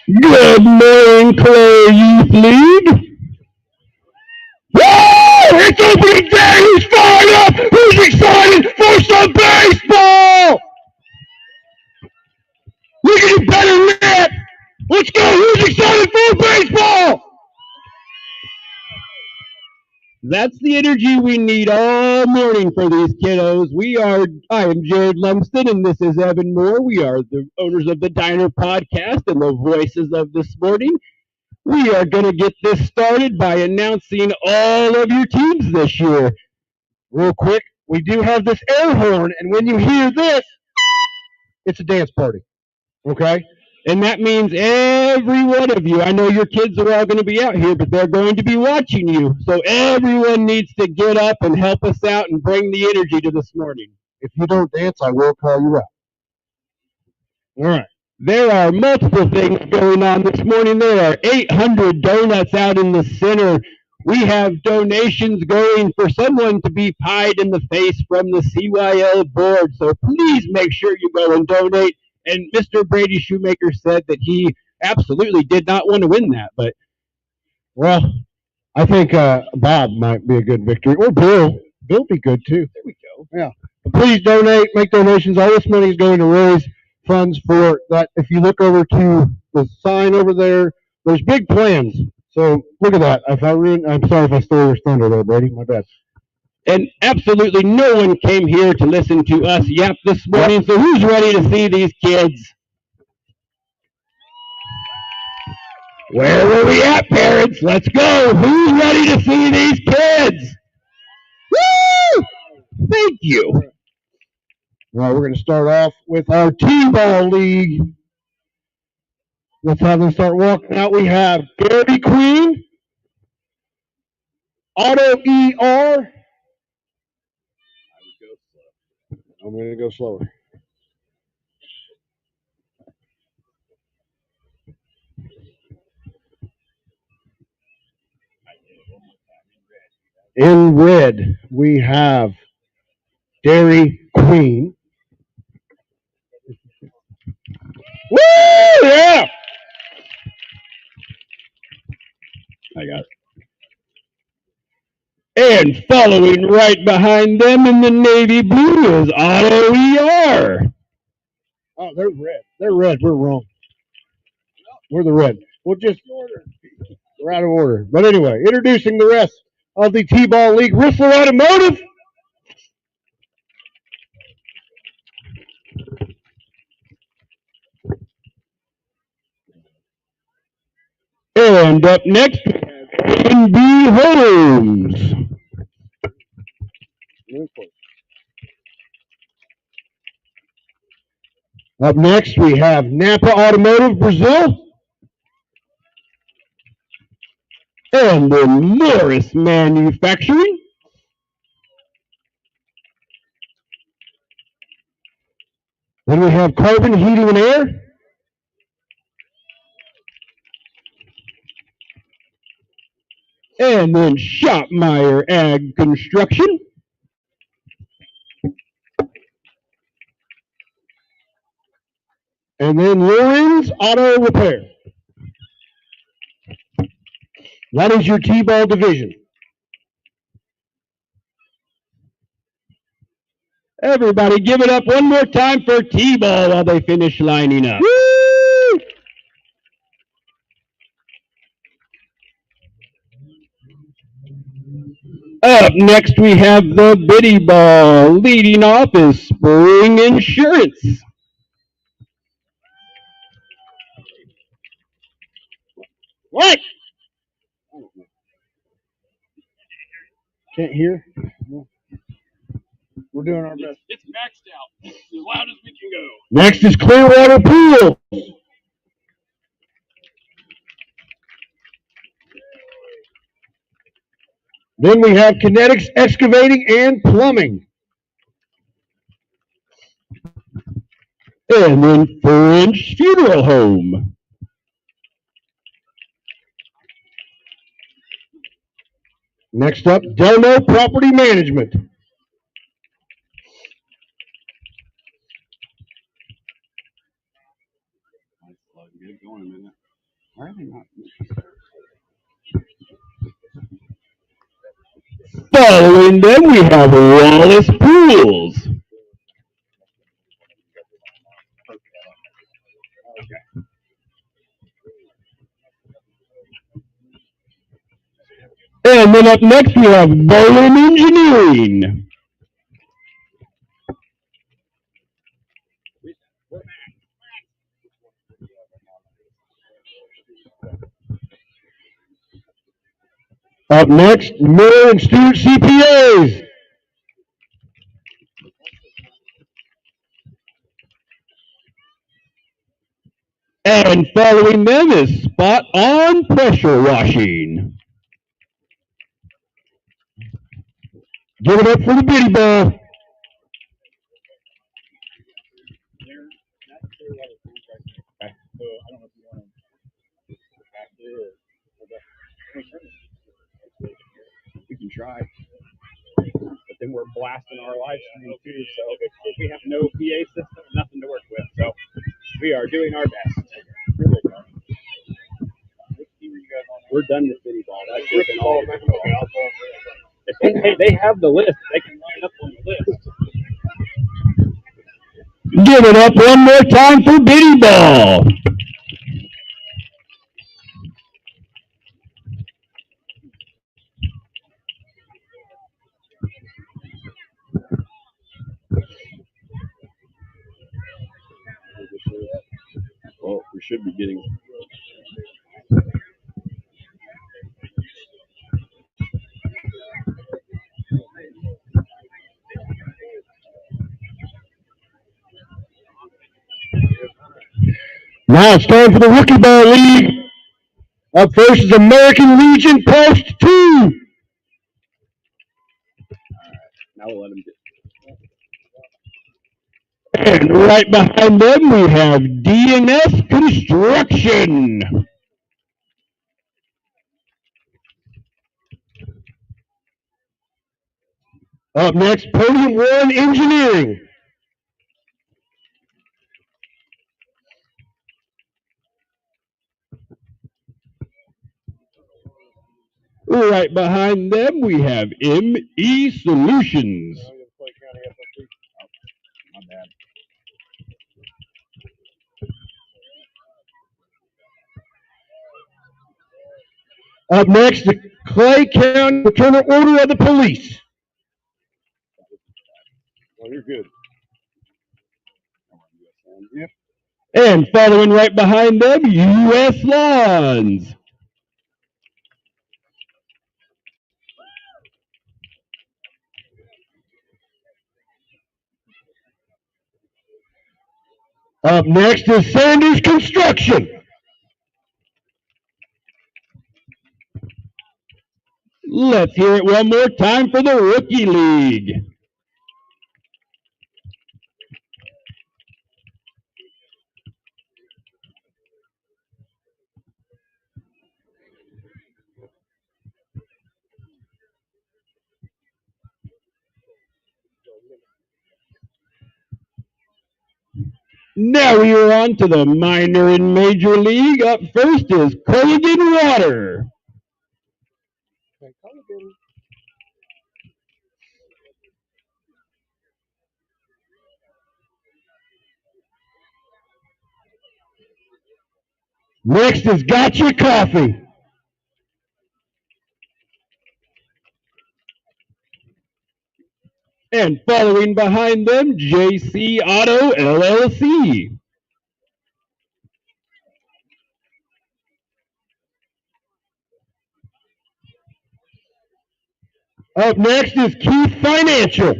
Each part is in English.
Good morning, Clay Youth League. Woo! It's opening day! Who's fired up? Who's excited for some baseball? We can do better than that! Let's go! Who's excited for baseball? That's the energy we need all morning for these kiddos. I am Jared Lumsden, and this is Evan Moore. We are the owners of the Diner Podcast and the voices of this morning. We are going to get this started by announcing all of your teams this year. Real quick, we do have this air horn, and when you hear this, it's a dance party. Okay? And that means every one of you, I know your kids are all going to be out here, but they're going to be watching you. So everyone needs to get up and help us out and bring the energy to this morning. If you don't dance, I will call you out. All right. There are multiple things going on this morning. There are 800 donuts out in the center. We have donations going for someone to be pied in the face from the CYL board. So please make sure you go and donate. And Mr. Brady Shoemaker said that he absolutely did not want to win that. But, well, I think Bob might be a good victory. Or Bill. Bill would be good, too. There we go. Yeah. But please donate. Make donations. All this money is going to raise funds for that. If you look over to the sign over there, there's big plans. So look at that. I'm sorry if I stole your thunder there, Brady. My bad. And absolutely no one came here to listen to us yap this morning. So who's ready to see these kids? Where were we at, parents? Let's go. Who's ready to see these kids? Woo! Thank you. Well, we're going to start off with our T-ball league. Let's have them start walking out. We have Gary Queen, Auto ER. I'm going to go slower. In red, we have Dairy Queen. Woo! Yeah! I got it. And following right behind them in the navy blue is Auto ER. Oh, they're red. They're red. We're wrong. We're the red. We're out of order. But anyway, introducing the rest of the T-Ball League, Rissler Automotive. And up next, we have A&B Homes. Up next, we have Napa Automotive Brazil. And then Morris Manufacturing. Then we have Carbon Heating and Air. And then Shopmeyer Ag Construction. And then Lorenz Auto Repair. That is your T-ball division. Everybody give it up one more time for T-ball while they finish lining up. Woo! Up next we have the Biddy Ball. Leading off is Spring Insurance. What? Can't hear? We're doing our best. It's maxed out. As loud as we can go. Next is Clearwater Pool. Then we have Kinetics Excavating and Plumbing. And then French Funeral Home. Next up, Delno Property Management. Get going a minute. Why are they not? Following them, we have Wallace Pools. And then up next, we have Bowling Engineering. Up next, Miller and Stewart CPAs. And following them is Spot On Pressure Washing. Give it up for the Biddy Ball. We can try. But then we're blasting our live stream too, so we have no PA system, nothing to work with. So we are doing our best. We're done with Biddy Ball. That's ripping all of it. Hey, they have the list. They can line up on the list. Give it up one more time for Biddy Ball. Well, we should be getting. Now it's time for the Rookie Ball League. Up first is American Legion Post 2. Now we'll let them get. And right behind them we have D&S Construction. Up next, Podium 1 Engineering. Right behind them, we have ME Solutions. Up next, the Clay County Fraternal Order of the Police. Well, you're good. Yep. And following right behind them, U.S. Lawns. Up next is Sanders Construction. Let's hear it one more time for the Rookie League. Now we are on to the minor and major league. Up first is Culligan Water. Next is Gotcha Coffee. And following behind them, JC Auto LLC. Up next is Keith Financial.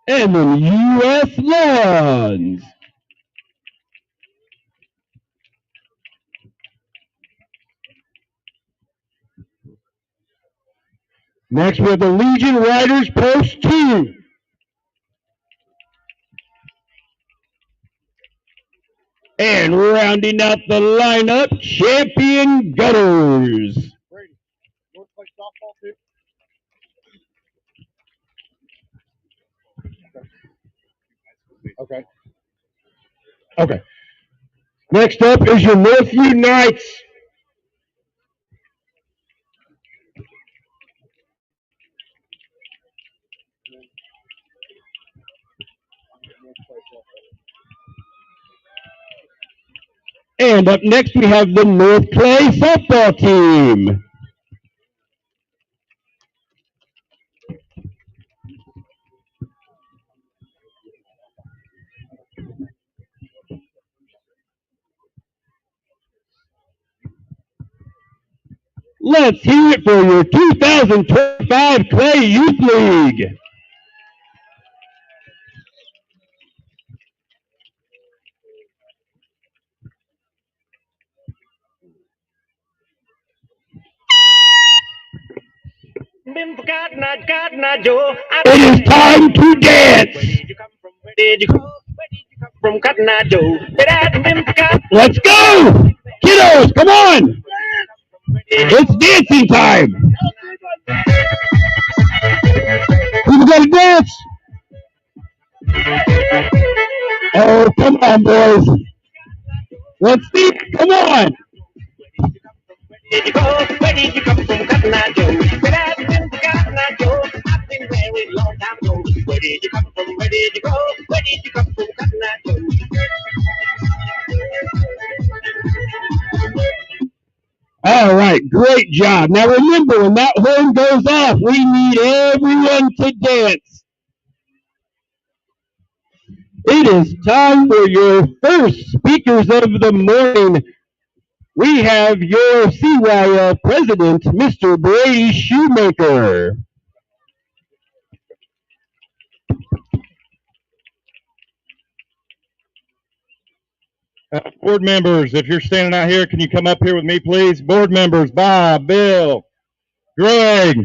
And then U.S. Lawns. Next we have the Legion Riders Post 2. And rounding out the lineup, Champion Gutters. Brady, you want to play softball too? Okay. Okay. Next up is your Northview Knights. And up next we have the North Clay softball team. Let's hear it for your 2025 Clay Youth League. It is time to dance. Where did you come from, Cotton Eye Joe? Let's go, kiddos! Come on, it's dancing time. People gotta dance. Oh, come on, boys. Let's see. Come on. Where did you come from, Cotton Eye Joe? I've been to Cotton Eye Joe. I've been married a long time ago. Where did you come from? Where did you go? Where did you come from, Cotton Eye Joe? All right, great job. Now remember, when that horn goes off, we need everyone to dance. It is time for your first speakers of the morning. We have your CYL president, Mr. Brady Shoemaker. Board members, if you're standing out here, can you come up here with me, please? Board members, Bob, Bill, Greg,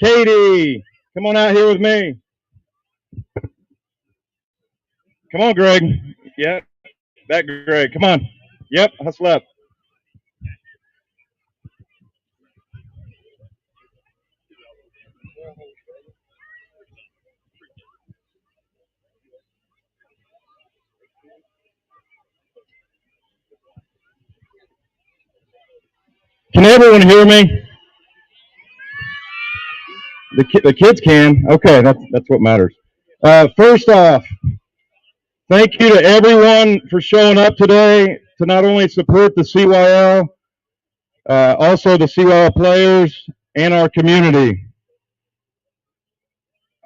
Katie, come on out here with me. Come on, Greg. Yep, that Greg. Come on. Yep, hustle up. Can everyone hear me? The kids can. Okay, that's what matters. First off, thank you to everyone for showing up today to not only support the CYL, also the CYL players and our community.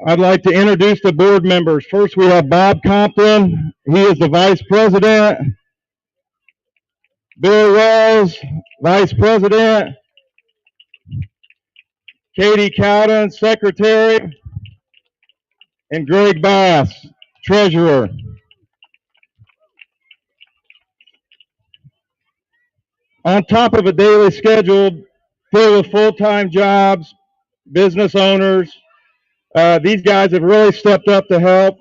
I'd like to introduce the board members. First, we have Bob Compton. He is the vice president. Bill Wells, vice president. Katie Cowden, secretary. And Greg Bass, treasurer. On top of a daily schedule filled with full-time jobs, business owners, these guys have really stepped up to help,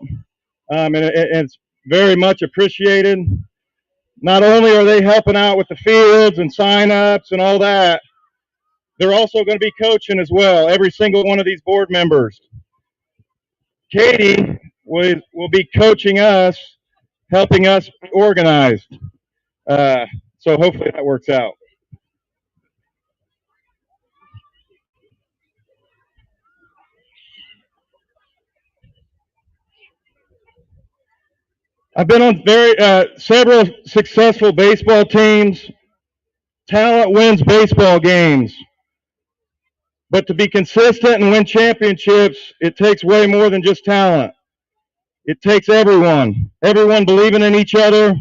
and it's very much appreciated. Not only are they helping out with the fields and sign-ups and all that, they're also going to be coaching as well, every single one of these board members. Katie will be coaching us, helping us organized. So hopefully that works out. I've been on several successful baseball teams. Talent wins baseball games. But to be consistent and win championships, it takes way more than just talent. It takes everyone believing in each other,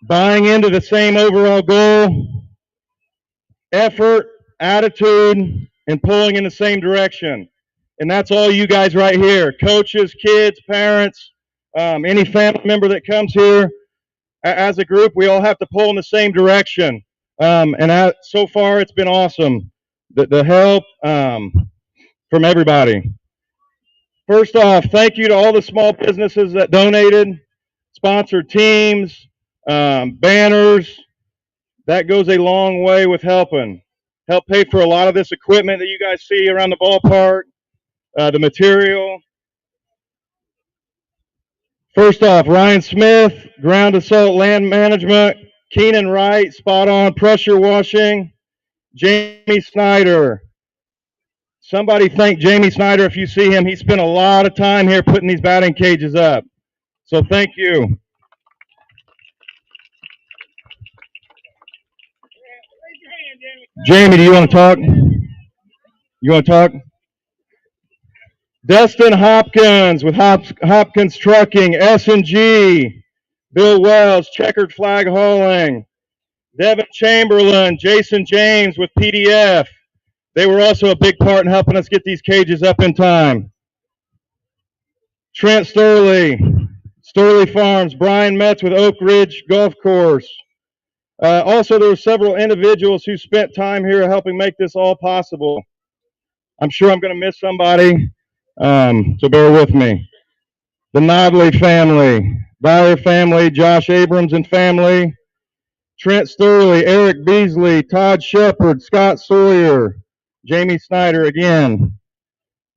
buying into the same overall goal, effort, attitude, and pulling in the same direction. And that's all you guys right here, coaches, kids, parents, any family member that comes here. As a group, we all have to pull in the same direction. So far, it's been awesome. The help from everybody. First off, thank you to all the small businesses that donated, sponsored teams, banners. That goes a long way with helping. Help pay for a lot of this equipment that you guys see around the ballpark, the material. First off, Ryan Smith, ground assault land management. Keenan Wright, spot on pressure washing. Jamie Snyder. Somebody thank Jamie Snyder if you see him. He spent a lot of time here putting these batting cages up. So thank you. Jamie, do you want to talk? You want to talk? Dustin Hopkins with Hopkins Trucking, S&G. Bill Wells, Checkered Flag Hauling. Devin Chamberlain, Jason James with PDF. They were also a big part in helping us get these cages up in time. Trent Sturley Farms, Brian Metz with Oak Ridge Golf Course. Also, there were several individuals who spent time here helping make this all possible. I'm sure I'm going to miss somebody, so bear with me. The Nodley family, Byer family, Josh Abrams and family, Trent Sturley, Eric Beasley, Todd Shepard, Scott Sawyer, Jamie Snyder again,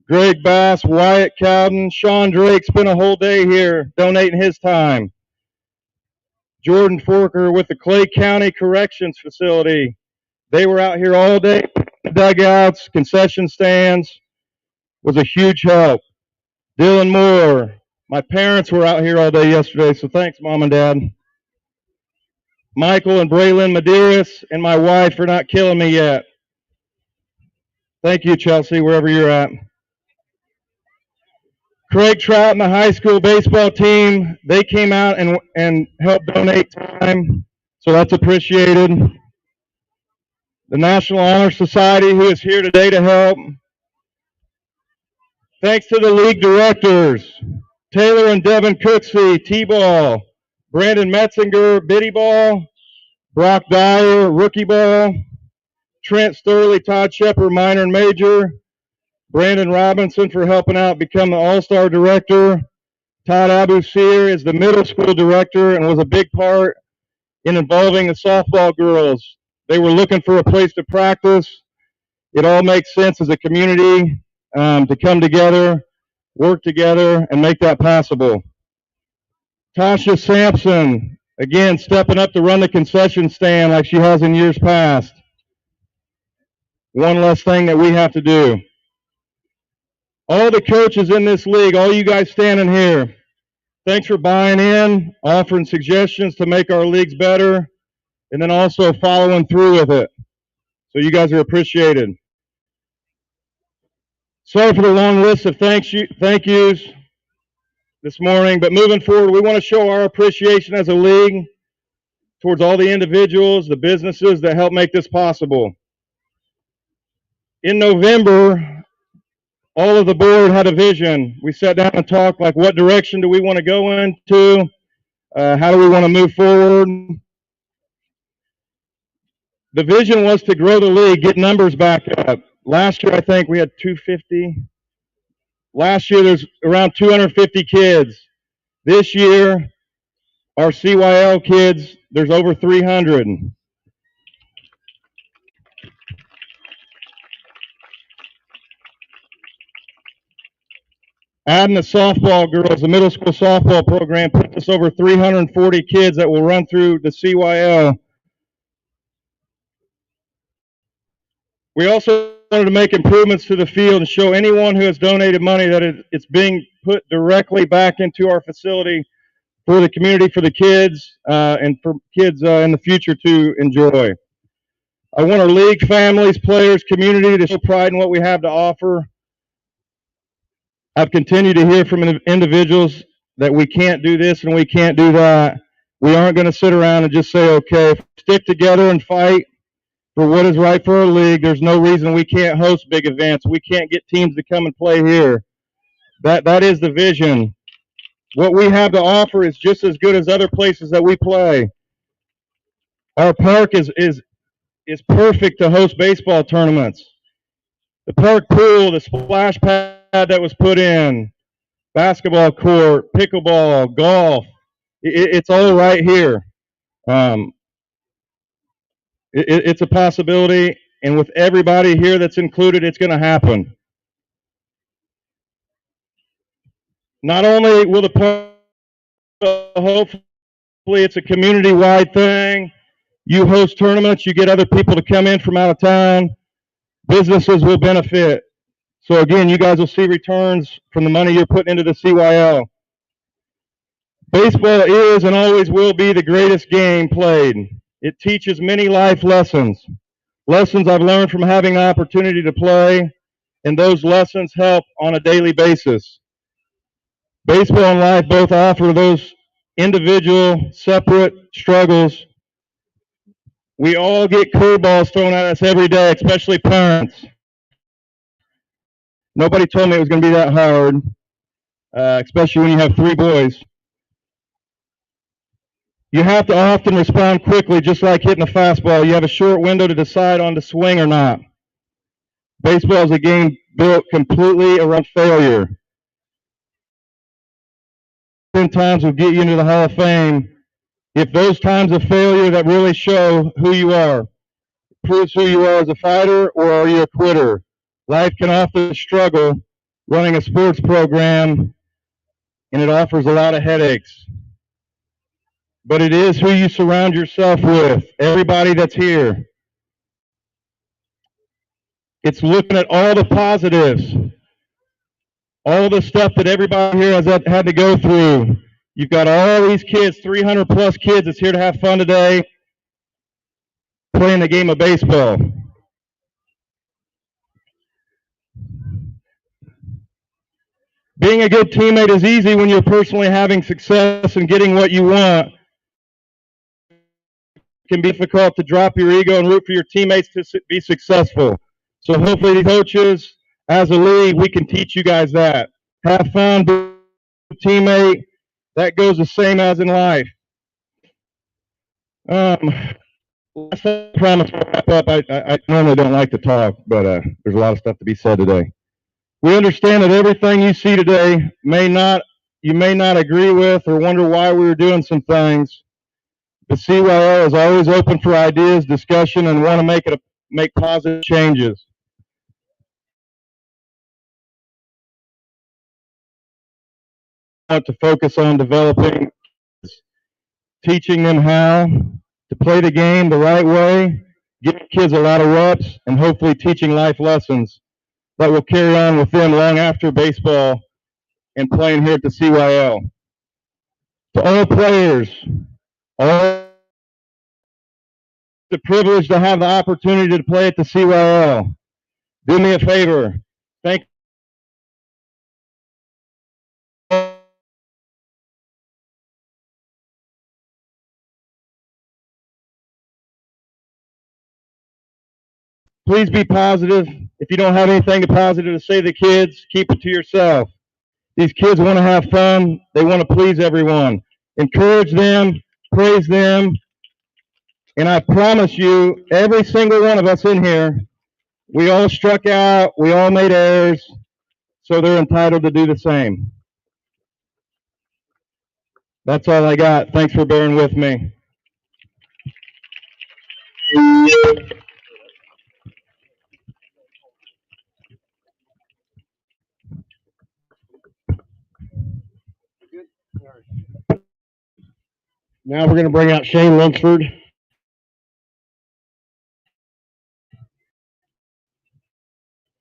Greg Bass, Wyatt Cowden, Sean Drake spent a whole day here donating his time. Jordan Forker with the Clay County Corrections Facility. They were out here all day, dugouts, concession stands, was a huge help. Dylan Moore, my parents were out here all day yesterday, so thanks, Mom and Dad. Michael and Braylon Medeiros and my wife for not killing me yet. Thank you, Chelsea, wherever you're at. Craig Trout and the high school baseball team, they came out and helped donate time, so that's appreciated. The National Honor Society, who is here today to help. Thanks to the league directors, Taylor and Devin Cooksey, T-ball, Brandon Metzinger, Biddy ball, Brock Dyer, rookie ball, Trent Sturley, Todd Shepard, minor and major, Brandon Robinson for helping out become the all-star director. Todd Abusir is the middle school director and was a big part in involving the softball girls. They were looking for a place to practice. It all makes sense as a community to come together, work together, and make that possible. Tasha Sampson, again, stepping up to run the concession stand like she has in years past. One less thing that we have to do. All the coaches in this league, all you guys standing here, thanks for buying in, offering suggestions to make our leagues better, and then also following through with it. So you guys are appreciated. Sorry for the long list of thank yous this morning, but moving forward, we want to show our appreciation as a league towards all the individuals, the businesses that help make this possible. In November, all of the board had a vision. We sat down and talked like, what direction do we want to go into? How do we want to move forward? The vision was to grow the league, get numbers back up. Last year, I think we had 250. Last year, there's around 250 kids. This year, our CYL kids, there's over 300. Adding the softball girls, the middle school softball program, puts us over 340 kids that will run through the CYL. We also wanted to make improvements to the field and show anyone who has donated money that it's being put directly back into our facility for the community, for the kids, and for kids in the future to enjoy. I want our league, families, players, community to show pride in what we have to offer. I've continued to hear from individuals that we can't do this and we can't do that. We aren't going to sit around and just say, okay, if we stick together and fight for what is right for our league, there's no reason we can't host big events. We can't get teams to come and play here. That is the vision. What we have to offer is just as good as other places that we play. Our park is perfect to host baseball tournaments. The park pool, the splash pad that was put in, basketball court, pickleball, golf, it's all right here. It's a possibility, and with everybody here that's included, it's going to happen. Not only will the park So hopefully it's a community-wide thing. You host tournaments, you get other people to come in from out of town. Businesses will benefit. So again, you guys will see returns from the money you're putting into the CYL. Baseball is and always will be the greatest game played. It teaches many life lessons. Lessons I've learned from having the opportunity to play, and those lessons help on a daily basis. Baseball and life both offer those individual, separate struggles. We all get curveballs thrown at us every day, especially parents. Nobody told me it was going to be that hard, especially when you have three boys. You have to often respond quickly, just like hitting a fastball. You have a short window to decide on to swing or not. Baseball is a game built completely around failure. 10 times will get you into the Hall of Fame. If those times of failure that really show who you are, proves who you are as a fighter, or are you a quitter? Life can often struggle running a sports program, and it offers a lot of headaches. But it is who you surround yourself with, everybody that's here. It's looking at all the positives, all the stuff that everybody here has had to go through. You've got all these kids, 300 plus kids that's here to have fun today, playing the game of baseball. Being a good teammate is easy when you're personally having success and getting what you want. It can be difficult to drop your ego and root for your teammates to be successful. So hopefully the coaches, as a league, we can teach you guys that. Have fun, be a teammate. That goes the same as in life. Last I promise to wrap up. I normally don't like to talk, but there's a lot of stuff to be said today. We understand that everything you see today you may not agree with or wonder why we were doing some things. The CYO is always open for ideas, discussion, and want to make positive changes. I want to focus on developing, teaching them how to play the game the right way, giving kids a lot of reps, and hopefully teaching life lessons that will carry on with them long after baseball and playing here at the CYL. To all players, all the privilege to have the opportunity to play at the CYL. Do me a favor. Thank you. Please be positive. If you don't have anything positive to say to the kids, keep it to yourself. These kids want to have fun. They want to please everyone. Encourage them, praise them, and I promise you, every single one of us in here, we all struck out, we all made errors, so they're entitled to do the same. That's all I got. Thanks for bearing with me. Now we're going to bring out Shane Lunsford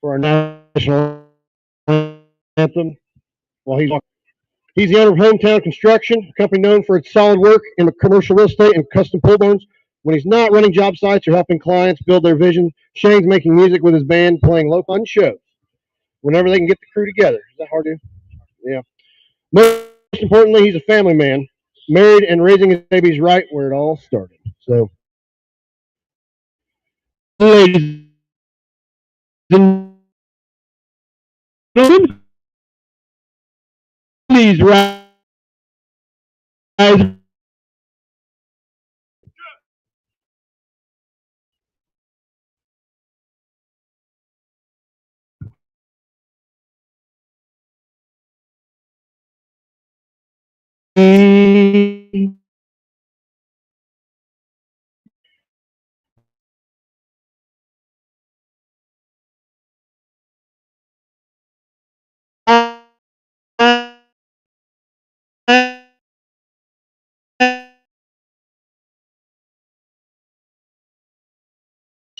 for our national anthem. While he's the owner of Hometown Construction, a company known for its solid work in the commercial real estate and custom pole barns. When he's not running job sites or helping clients build their vision, Shane's making music with his band, playing low fun shows whenever they can get the crew together. Is that hard to do? Yeah. Most importantly, he's a family man, married and raising his babies right where it all started. So, ladies and gentlemen, please rise.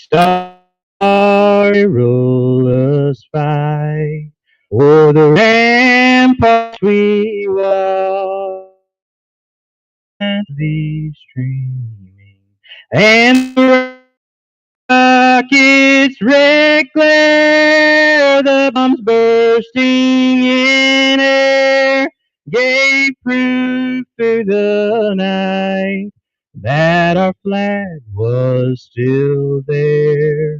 starry rollers fight. O'er the ramparts we walk, the streaming, and the rockets' red glare, the bombs bursting in air, gave proof through the night that our flag was still there.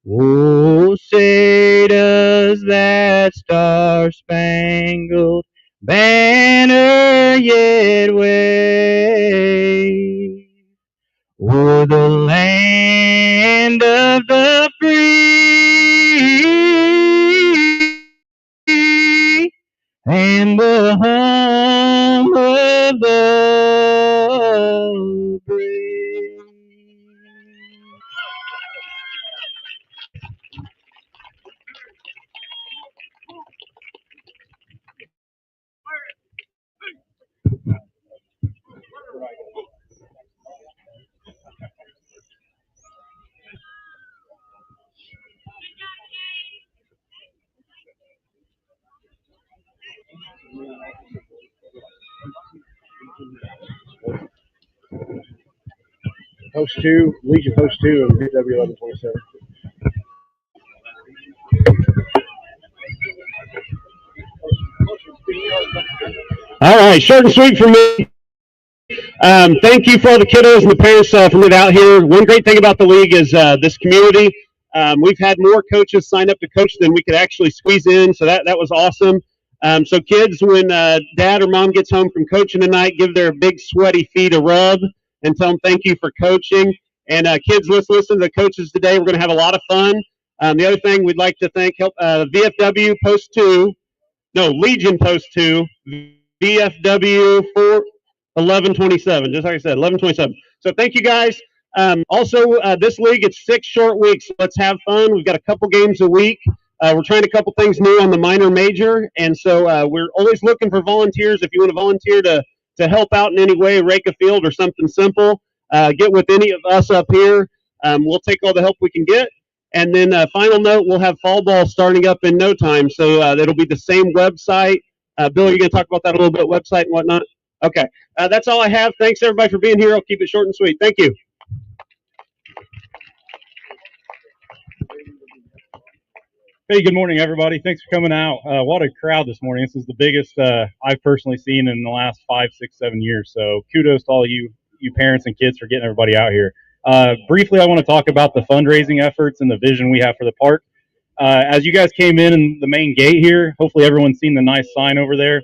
Oh, say does that star-spangled banner yet wave o'er the land of the free and the home of the brave. Post 2, Legion Post 2, and VW 1127. All right, short and sweet for me. Thank you for all the kiddos and the parents from it out here. One great thing about the league is this community. We've had more coaches sign up to coach than we could actually squeeze in, so that was awesome. So kids, when dad or mom gets home from coaching tonight, give their big sweaty feet a rub and tell them thank you for coaching. And kids, let's listen to the coaches today. We're going to have a lot of fun. The other thing we'd like to thank VFW Post 2, no, Legion Post 2, VFW 1127, just like I said, 1127. So thank you guys. Also, this league, it's 6 short weeks. So let's have fun. We've got a couple games a week. We're trying a couple things new on the minor major, and so we're always looking for volunteers. If you want to volunteer to help out in any way, rake a field or something simple, get with any of us up here. We'll take all the help we can get. And then final note, we'll have fall ball starting up in no time, so it'll be the same website. Bill, you're going to talk about that a little bit, website and whatnot? Okay. That's all I have. Thanks, everybody, for being here. I'll keep it short and sweet. Thank you. Hey, good morning, everybody. Thanks for coming out. What a crowd this morning. This is the biggest I've personally seen in the last 5, 6, 7 years. So kudos to all you parents and kids for getting everybody out here. Briefly, I want to talk about the fundraising efforts and the vision we have for the park. As you guys came in the main gate here, hopefully everyone's seen the nice sign over there.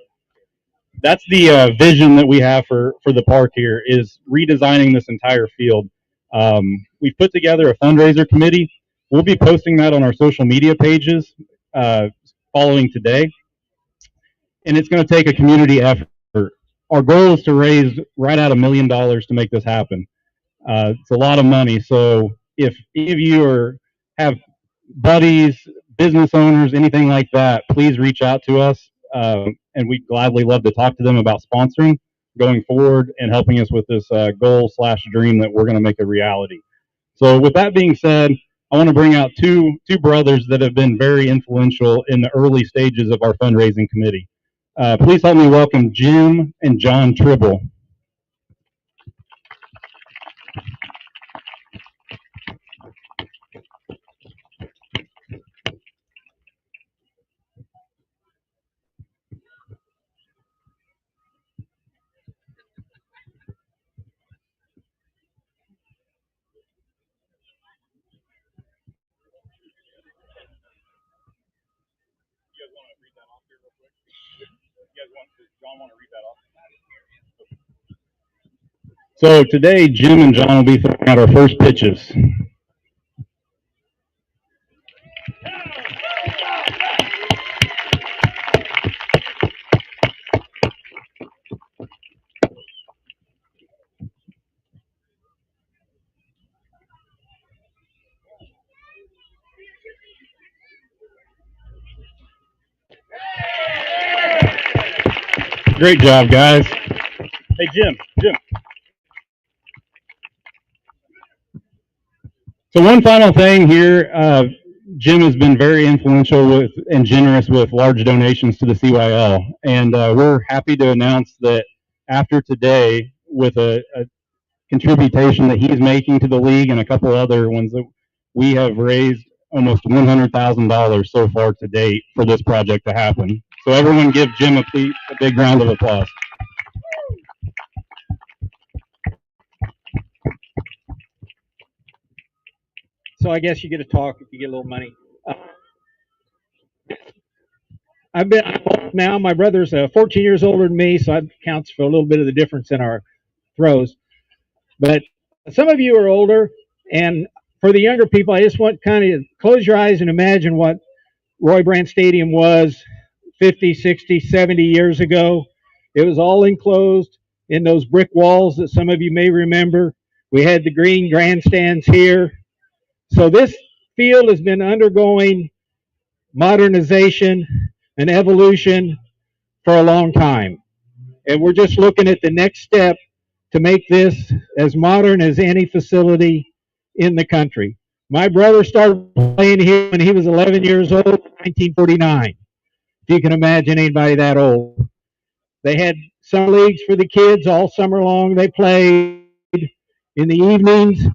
That's the vision that we have for the park here, is redesigning this entire field. We've put together a fundraiser committee. We'll be posting that on our social media pages following today, and it's going to take a community effort. Our goal is to raise right at $1 million to make this happen. It's a lot of money, so if any of you have buddies, business owners, anything like that, please reach out to us, and we'd gladly love to talk to them about sponsoring going forward and helping us with this goal/dream that we're going to make a reality. So with that being said, I want to bring out two brothers that have been very influential in the early stages of our fundraising committee. Please help me welcome Jim and John Tribble. So today, Jim and John will be throwing out our first pitches. Great job, guys. Hey, Jim. So one final thing here, Jim has been very influential with and generous with large donations to the CYL, and we're happy to announce that after today, with a contribution that he's making to the league and a couple other ones, that we have raised almost $100,000 so far to date for this project to happen. So everyone give Jim a big round of applause. So I guess you get to talk if you get a little money. I'm old now. My brother's 14 years older than me, so that counts for a little bit of the difference in our throws. But some of you are older, and for the younger people, I just want kind of close your eyes and imagine what Roy Brandt Stadium was 50, 60, 70 years ago. It was all enclosed in those brick walls that some of you may remember. We had the green grandstands here. So this field has been undergoing modernization and evolution for a long time. And we're just looking at the next step to make this as modern as any facility in the country. My brother started playing here when he was 11 years old in 1949. If you can imagine anybody that old. They had summer leagues for the kids all summer long. They played in the evenings.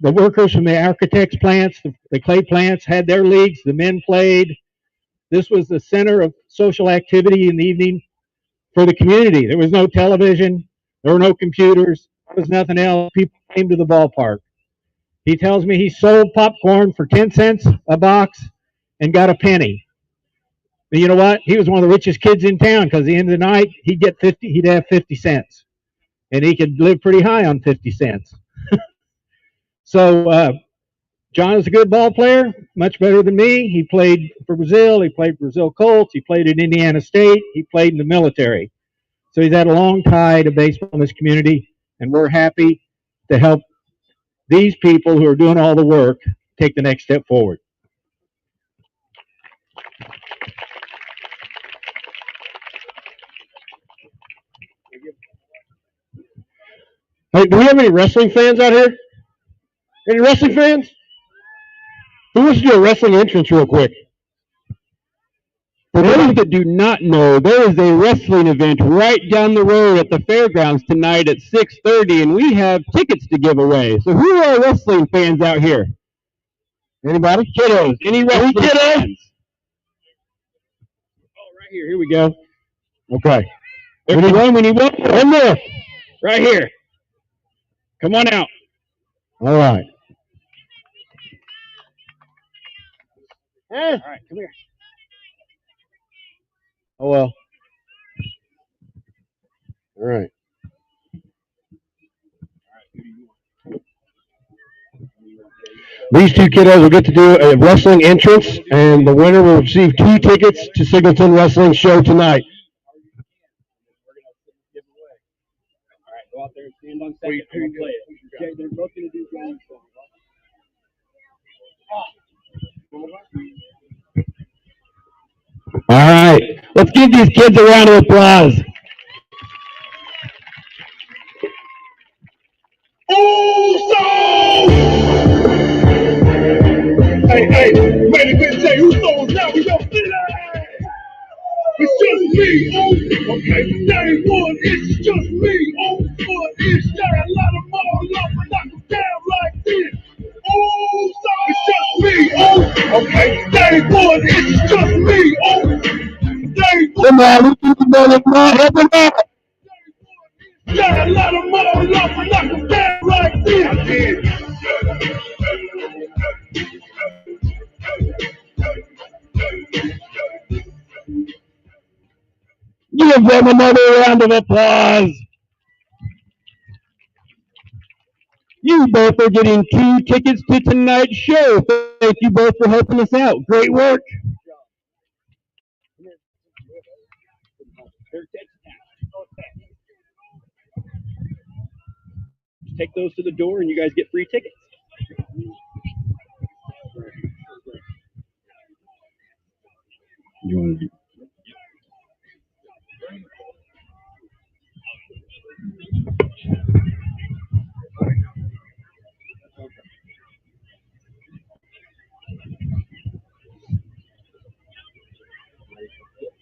The workers from the architects plants, the clay plants had their leagues. The men played. This was the center of social activity in the evening for the community. There was no television. There were no computers. There was nothing else. People came to the ballpark. He tells me he sold popcorn for 10 cents a box and got a penny. But you know what? He was one of the richest kids in town because at the end of the night, he'd have 50 cents. And he could live pretty high on 50 cents. So John is a good ball player, much better than me. He played for Brazil. He played for Brazil Colts. He played at Indiana State. He played in the military. So he's had a long tie to baseball in this community, and we're happy to help these people who are doing all the work take the next step forward. Hey, do we have any wrestling fans out here? Any wrestling fans? Who wants to do a wrestling entrance real quick? For those that do not know, there is a wrestling event right down the road at the fairgrounds tonight at 6:30, and we have tickets to give away. So who are wrestling fans out here? Anybody? Kiddos. Any wrestling fans? Oh, right here. Here we go. Okay. We need one. We need one. One more. Right here. Come on out. All right. All right. Come here. Oh, well. All right. These two kiddos will get to do a wrestling entrance, and the winner will receive 2 tickets to Singleton Wrestling Show tonight. All right, go out there and stand on second and play it. Okay, they're both going to do game. All right, let's give these kids a round of applause. Hey, hey, ready to say who knows now we don't feel it. It's just me, oh, okay. Day one, it's just me, oh, but it's got a lot of more love and knock them down like this. Oh, it's just me, oh, okay. Day one, it's just me, oh. Day one. Come on, we keep it going, help it out. Got a lot of more love and knock them down like this. Give them another round of applause. You both are getting 2 tickets to tonight's show. Thank you both for helping us out. Great work. Take those to the door and you guys get free tickets. You want to do?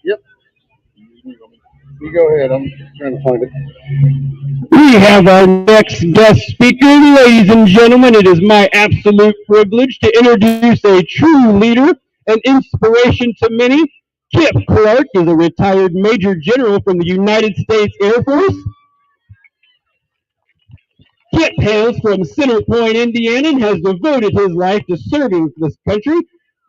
Yep. You go ahead. I'm trying to find it. We have our next guest speaker, ladies and gentlemen. It is my absolute privilege to introduce a true leader and inspiration to many. Kip Clark is a retired Major General from the United States Air Force. Kip hails from Center Point, Indiana, and has devoted his life to serving this country.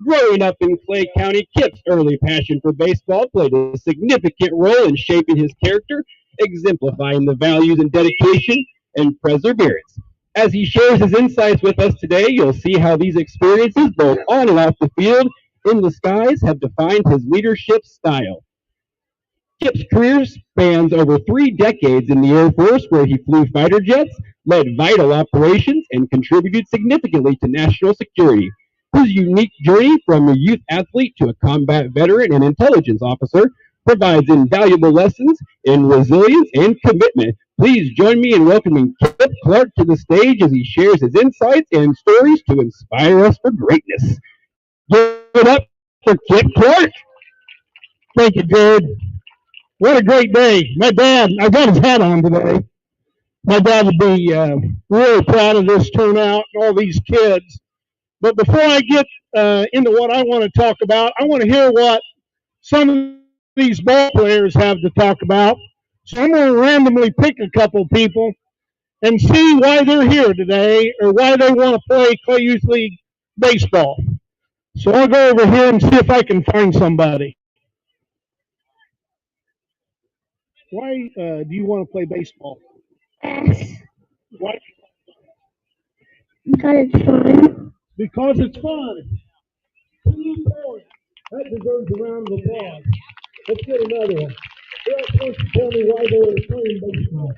Growing up in Clay County, Kip's early passion for baseball played a significant role in shaping his character, exemplifying the values and dedication and perseverance. As he shares his insights with us today, you'll see how these experiences, both on and off the field, in the skies, have defined his leadership style. Kip's career spans over 3 decades in the Air Force, where he flew fighter jets, led vital operations, and contributed significantly to national security. His unique journey from a youth athlete to a combat veteran and intelligence officer provides invaluable lessons in resilience and commitment. Please join me in welcoming Kip Clark to the stage as he shares his insights and stories to inspire us for greatness. Give it up for Kip Clark. Thank you, Jared. What a great day. My dad, I got his hat on today. My dad would be really proud of this turnout and all these kids. But before I get into what I want to talk about, I want to hear what some of these ball players have to talk about. So I'm going to randomly pick a couple people and see why they're here today or why they want to play Clay Youth League baseball. So I'll go over here and see if I can find somebody. Why do you want to play baseball? Yes, Why? because it's fun. Because it's fun. That deserves a round of applause. Let's get another one. Who else wants to tell me why they were playing baseball?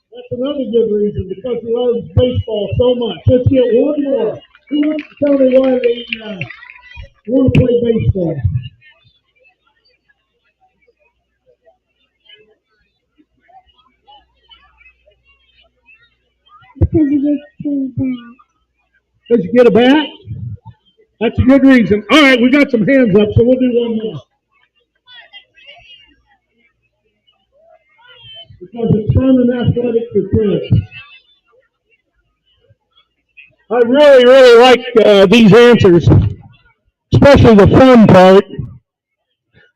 That's another good reason, because he loves baseball so much. Let's get one more. Who wants to tell me why they want to play baseball? Because you get to that. Because you get a bat? That's a good reason. All right, we got some hands up, so we'll do one more. Because it's fun and athletic for kids. I really, really like these answers, especially the fun part.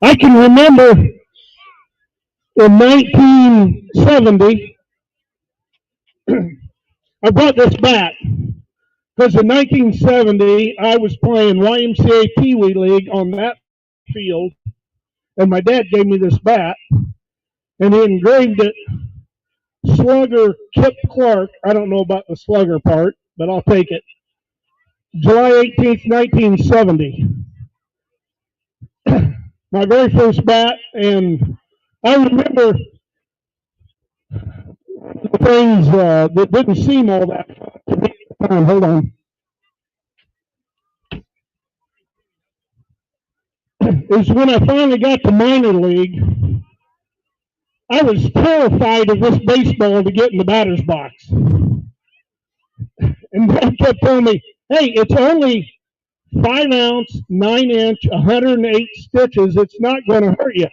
I can remember in 1970, I bought this bat because in 1970 I was playing YMCA Pee Wee League on that field, and my dad gave me this bat, and he engraved it Slugger Kip Clark. I don't know about the slugger part, but I'll take it. July 18th, 1970. My very first bat, and I remember things that didn't seem all that fun to me at the time. Hold on. Is when I finally got to minor league, I was terrified of this baseball to get in the batter's box. And Dad kept telling me, hey, it's only 5 ounce, 9 inch, 108 stitches. It's not going to hurt you.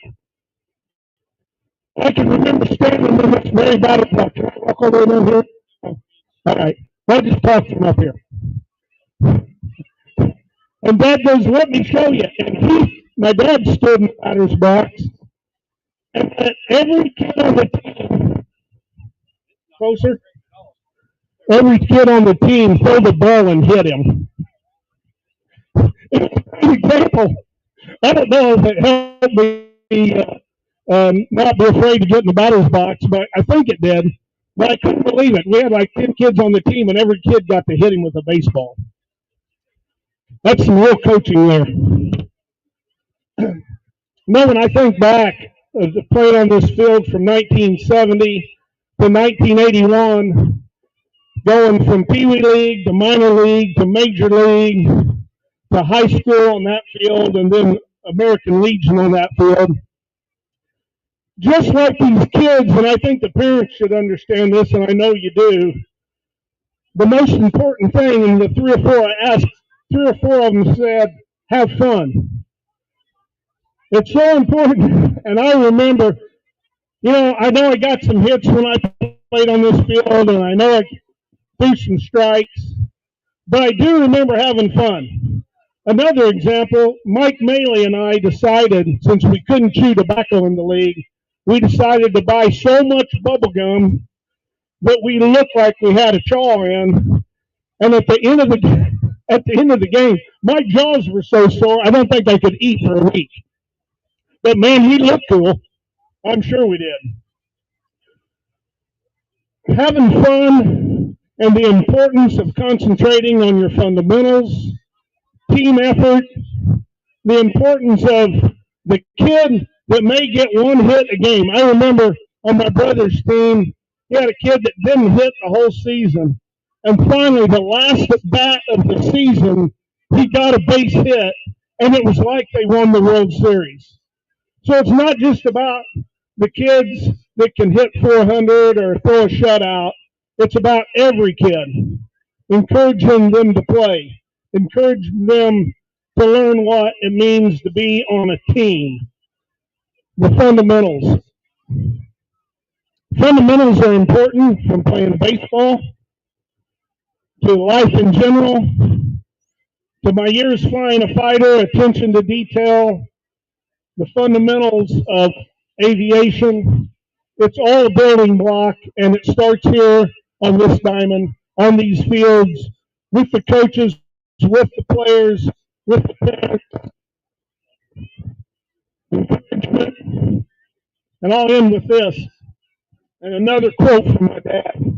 I can remember standing in this very batter's box. Can I walk all the way down here? Oh, all right. I just talked him up here. And Dad goes, let me show you. And my dad stood in the batter's box. And every kid on the team, closer, every kid on the team threw the ball and hit him. An example. I don't know if it helped me not be afraid to get in the batter's box, but I think it did. But I couldn't believe it. We had like 10 kids on the team, and every kid got to hit him with a baseball. That's some real coaching there. No, when I think back, playing on this field from 1970 to 1981, going from Pee Wee League to minor league to major league to high school on that field, and then American Legion on that field. just like these kids, and I think the parents should understand this, and I know you do, the most important thing, and the three or four I asked, three or four of them said, have fun. It's so important, and I remember, I know I got some hits when I played on this field, and I know I threw some strikes, but I do remember having fun. Another example, Mike Maley and I decided, since we couldn't chew tobacco in the league, we decided to buy so much bubble gum that we looked like we had a chaw in. And at the end of the game, my jaws were so sore I don't think I could eat for a week. But man, he looked cool. I'm sure we did. Having fun and the importance of concentrating on your fundamentals, team effort, the importance of the kid that may get one hit a game. I remember on my brother's team, he had a kid that didn't hit the whole season. And finally, the last at bat of the season, he got a base hit, and it was like they won the World Series. So it's not just about the kids that can hit 400 or throw a shutout. It's about every kid, encouraging them to play, encouraging them to learn what it means to be on a team. The fundamentals. Fundamentals are important from playing baseball to life in general, to my years flying a fighter, attention to detail, the fundamentals of aviation. It's all a building block, and it starts here on this diamond, on these fields, with the coaches, with the players, with the parents, encouragement. And I'll end with this, and another quote from my dad.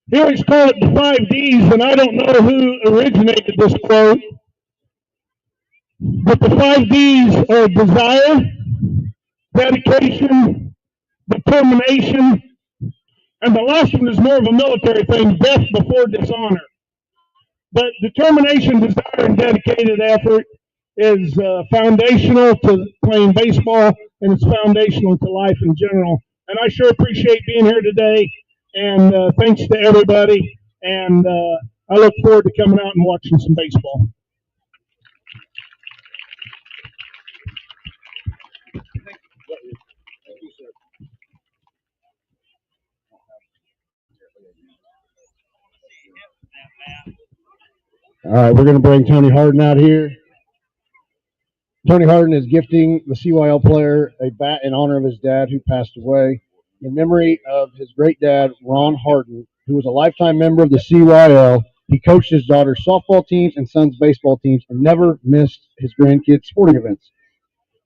He always call it the 5 Ds, and I don't know who originated this quote, but the 5 Ds are desire, dedication, determination, and the last one is more of a military thing, death before dishonor. But determination, desire, and dedicated effort is foundational to playing baseball, and it's foundational to life in general. And I sure appreciate being here today, and thanks to everybody, and I look forward to coming out and watching some baseball. All right, we're going to bring Tony Harden out here. Tony Harden is gifting the CYL player a bat in honor of his dad who passed away. In memory of his great dad, Ron Harden, who was a lifetime member of the CYL. He coached his daughter's softball teams and son's baseball teams and never missed his grandkids' sporting events.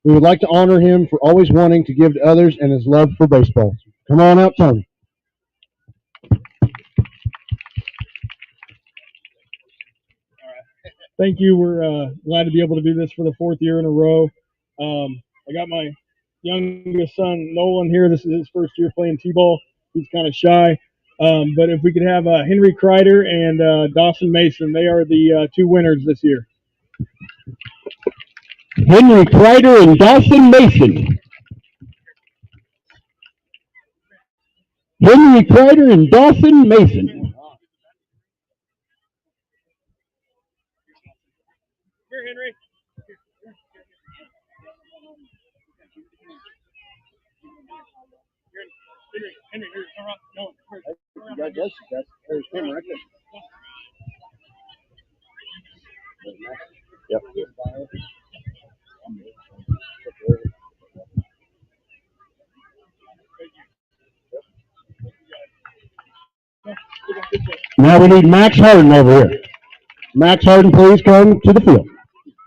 We would like to honor him for always wanting to give to others and his love for baseball. Come on out, Tony. Thank you. We're glad to be able to do this for the 4th year in a row. I got my youngest son, Nolan, here. This is his first year playing T-ball. He's kind of shy. But if we could have Henry Kreider and Dawson Mason, they are the 2 winners this year. Henry Kreider and Dawson Mason. Henry Kreider and Dawson Mason. Here, Henry. Henry, here. No. Congratulations, guys. There's him right there. Yep. Now we need Max Harden over here. Max Harden, please come to the field.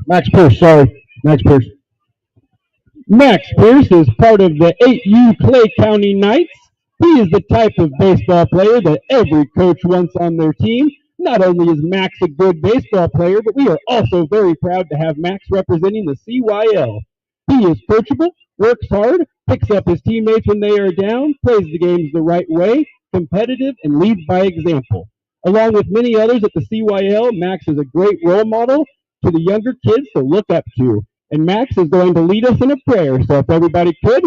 Max Pierce, sorry. Max Pierce. Max Pierce is part of the 8U Clay County Knights. He is the type of baseball player that every coach wants on their team. Not only is Max a good baseball player, but we are also very proud to have Max representing the CYL. He is coachable, works hard, picks up his teammates when they are down, plays the games the right way, competitive, and leads by example. Along with many others at the CYL, Max is a great role model to the younger kids to look up to. And Max is going to lead us in a prayer. So if everybody could.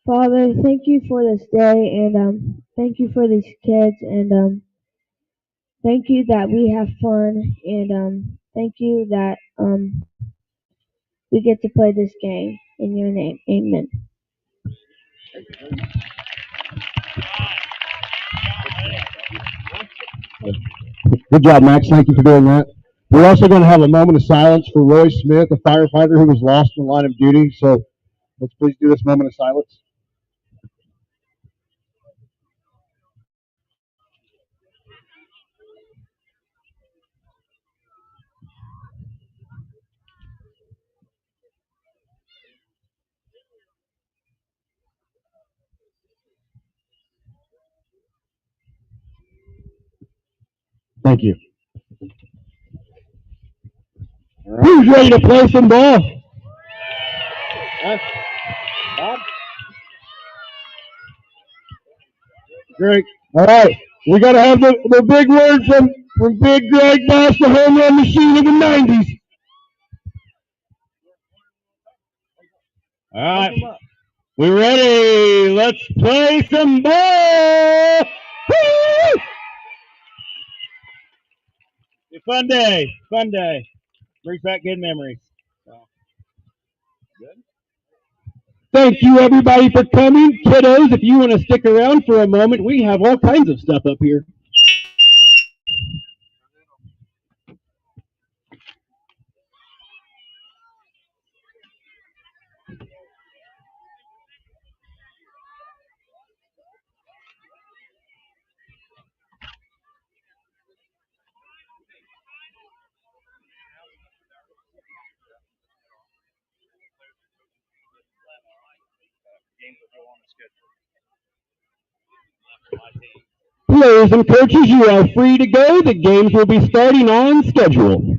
Father, thank you for this day, and thank you for these kids, and thank you that we have fun, and thank you that we get to play this game. In your name, amen. Good job, Max. Thank you for doing that. We're also going to have a moment of silence for Roy Smith, a firefighter who was lost in the line of duty. So let's please do this moment of silence. Thank you. Who's ready to play some ball? Greg. All right. We got to have the big word from Big Greg Bass, the home run machine of the 90s. All right. We ready? Let's play some ball. Woo! It's a fun day. Fun day. Brings back good memories. Good. Thank you, everybody, for coming. Kiddos, if you want to stick around for a moment, we have all kinds of stuff up here. Players and coaches, you are free to go. The games will be starting on schedule.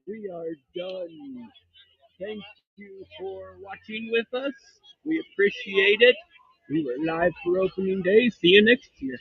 We are done. Thank you for watching with us. We appreciate it. We were live for opening day. See you next year.